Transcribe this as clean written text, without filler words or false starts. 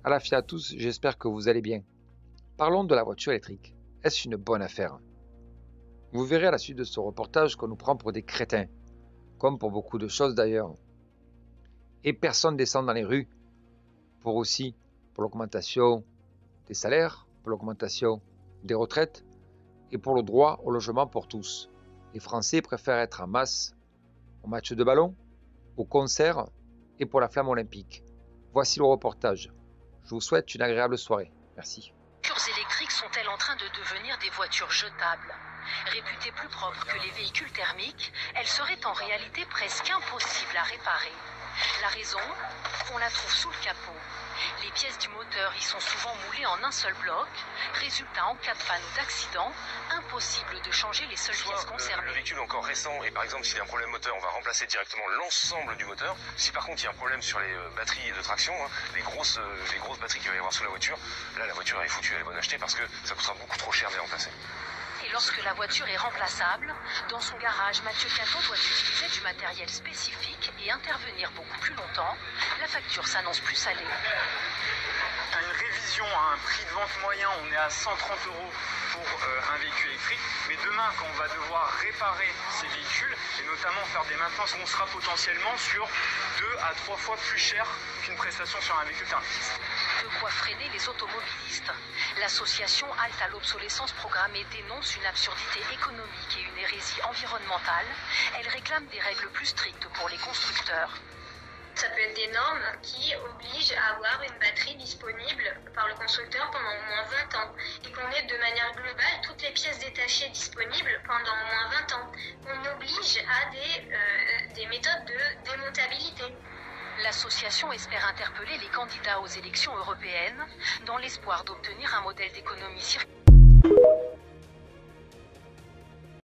À la FIA à tous, j'espère que vous allez bien. Parlons de la voiture électrique. Est-ce une bonne affaire? Vous verrez à la suite de ce reportage qu'on nous prend pour des crétins, comme pour beaucoup de choses d'ailleurs. Et personne ne descend dans les rues pour l'augmentation des salaires, pour l'augmentation des retraites et pour le droit au logement pour tous. Les Français préfèrent être en masse au match de ballon, au concert et pour la flamme olympique. Voici le reportage. Je vous souhaite une agréable soirée. Merci. Les voitures électriques sont-elles en train de devenir des voitures jetables? Réputées plus propres que les véhicules thermiques, elles seraient en réalité presque impossibles à réparer. La raison? On la trouve sous le capot. Les pièces du moteur y sont souvent moulées en un seul bloc. Résultat, en cas de panne ou d'accident, impossible de changer les seules pièces concernées. Le véhicule est encore récent et par exemple s'il y a un problème moteur, on va remplacer directement l'ensemble du moteur. Si par contre il y a un problème sur les batteries de traction, les grosses batteries qu'il va y avoir sous la voiture, là la voiture elle est foutue, elle est bonne à acheter parce que ça coûtera beaucoup trop cher de les remplacer. Et lorsque la voiture est remplaçable, dans son garage, Mathieu Caton doit utiliser du matériel spécifique et intervenir beaucoup plus longtemps. La facture s'annonce plus salée. À une révision à un prix de vente moyen, on est à 130 € pour un véhicule électrique. Mais demain, quand on va devoir réparer ces véhicules, et notamment faire des maintenances, on sera potentiellement sur 2 à 3 fois plus cher qu'une prestation sur un véhicule thermique. De quoi freiner les automobilistes. L'association Halte à l'obsolescence programmée dénonce une absurdité économique et une hérésie environnementale. Elle réclame des règles plus strictes pour les constructeurs. Ça peut être des normes qui obligent à avoir une batterie disponible par le constructeur pendant au moins 20 ans et qu'on ait de manière globale toutes les pièces détachées disponibles pendant au moins 20 ans. On oblige à des méthodes de démontabilité. L'association espère interpeller les candidats aux élections européennes dans l'espoir d'obtenir un modèle d'économie circulaire.